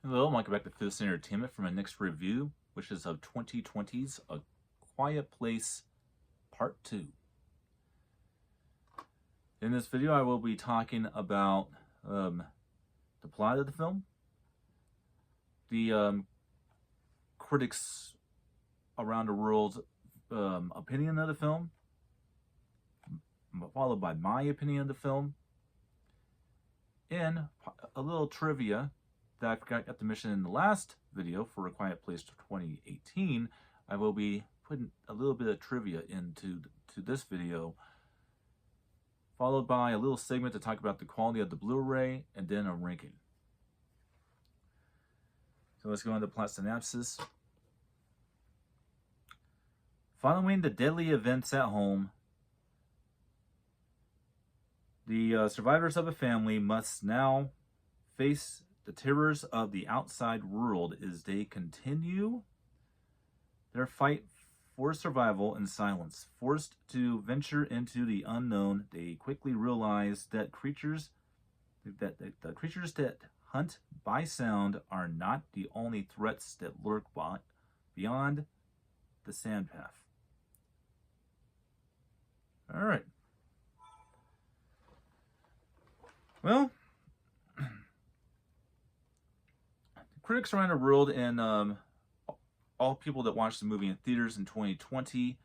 Hello, welcome back to Fifth Entertainment for my next review, which is of 2020's A Quiet Place Part 2. In this video, I will be talking about the plot of the film, the critics around the world's opinion of the film, followed by my opinion of the film, and a little trivia that I forgot to mention in the last video for A Quiet Place 2018. I will be putting a little bit of trivia into this video, followed by a little segment to talk about the quality of the Blu-ray, and then a ranking. So let's go into plot synopsis. Following the deadly events at home, the survivors of a family must now face the terrors of the outside world as they continue their fight for survival in silence. Forced to venture into the unknown, they quickly realize that the creatures that hunt by sound are not the only threats that lurk beyond the sand path. All right. Well, critics around the world and all people that watched the movie in theaters in 2020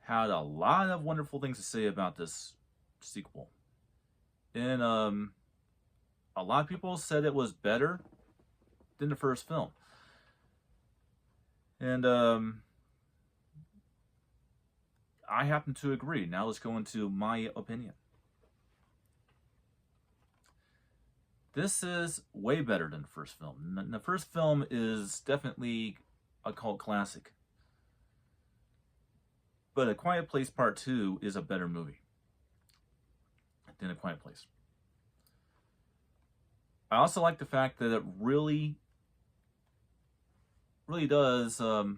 had a lot of wonderful things to say about this sequel. And a lot of people said it was better than the first film. And I happen to agree. Now let's go into my opinion. This is way better than the first film. The first film is definitely a cult classic. But A Quiet Place Part 2 is a better movie than A Quiet Place. I also like the fact that it really does show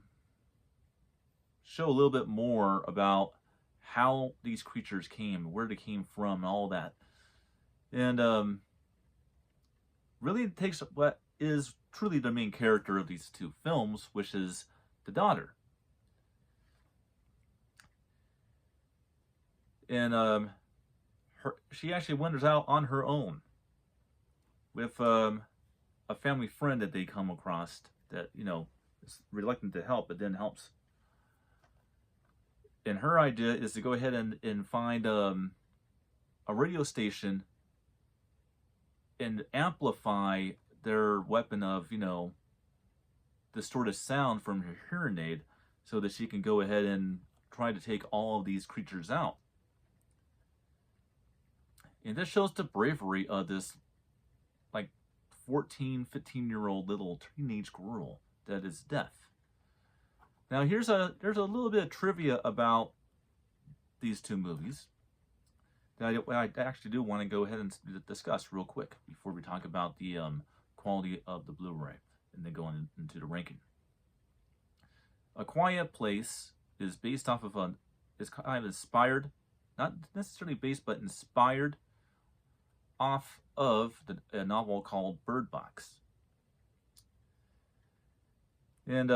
a little bit more about how these creatures came, where they came from, and all that. And really takes what is truly the main character of these two films, which is the daughter. And she actually wanders out on her own with a family friend that they come across that, you know, is reluctant to help, but then helps. And her idea is to go ahead and find a radio station and amplify their weapon of, you know, distorted sound from her hearing aid so that she can go ahead and try to take all of these creatures out. And this shows the bravery of this, like, 14, 15-year-old little teenage girl that is deaf. Now, there's a little bit of trivia about these two movies that I actually do want to go ahead and discuss real quick before we talk about the quality of the Blu-ray and then go into the ranking. A Quiet Place is based off of is kind of inspired, not necessarily based, but inspired off of a novel called Bird Box. And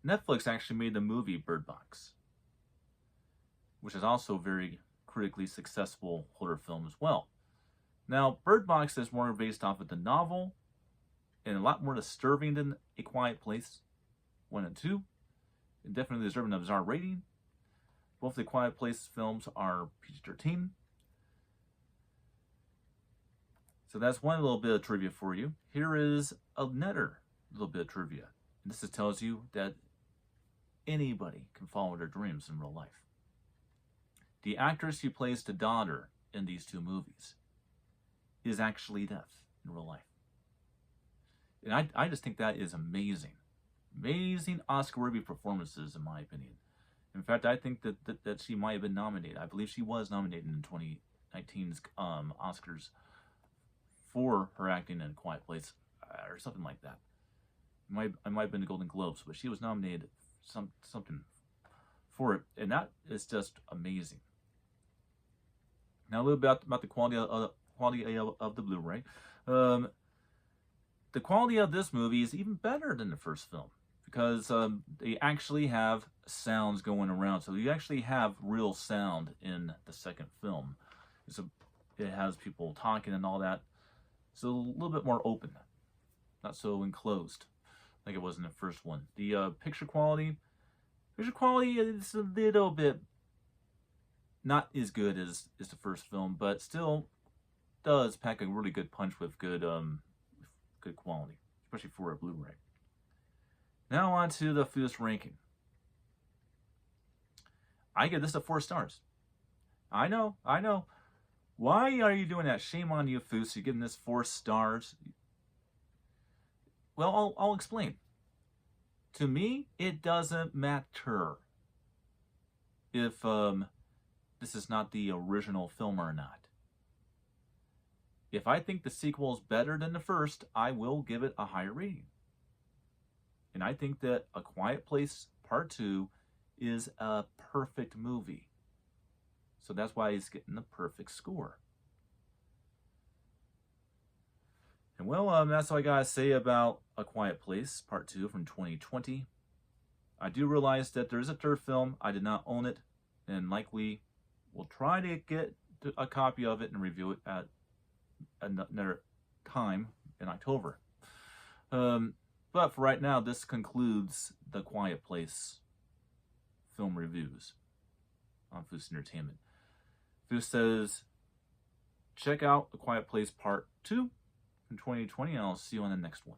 Netflix actually made the movie Bird Box, which is also very critically successful horror film as well. Now, Bird Box is more based off of the novel and a lot more disturbing than A Quiet Place 1 and 2. It definitely deserves an R rating. Both the Quiet Place films are PG-13. So that's one little bit of trivia for you. Here is another little bit of trivia. And this tells you that anybody can follow their dreams in real life. The actress who plays the daughter in these two movies is actually deaf in real life. And I just think that is amazing. Amazing Oscar-worthy performances, in my opinion. In fact, I think that she might have been nominated. I believe she was nominated in 2019's Oscars for her acting in A Quiet Place, or something like that. It might have been the Golden Globes, but she was nominated something for it, and that is just amazing. Now a little bit about the quality of the Blu-ray. the quality of this movie is even better than the first film because they actually have sounds going around. So you actually have real sound in the second film. It has people talking and all that. So a little bit more open, not so enclosed like it was in the first one. The picture quality is a little bit not as good as the first film, but still does pack a really good punch with good quality, especially for a Blu-ray. Now on to the Foos ranking. I give this a 4 stars. I know. Why are you doing that? Shame on you, Foos. You're giving this 4 stars. Well, I'll explain. To me, it doesn't matter if this is not the original film or not. If I think the sequel is better than the first, I will give it a higher rating. And I think that A Quiet Place Part 2 is a perfect movie. So that's why he's getting the perfect score. And well, that's all I gotta say about A Quiet Place Part 2 from 2020. I do realize that there is a third film. I did not own it, and likely will try to get a copy of it and review it at another time in October. But for right now, this concludes the Quiet Place film reviews on Foos Entertainment. Foos says, check out A Quiet Place Part 2 in 2020, and I'll see you on the next one.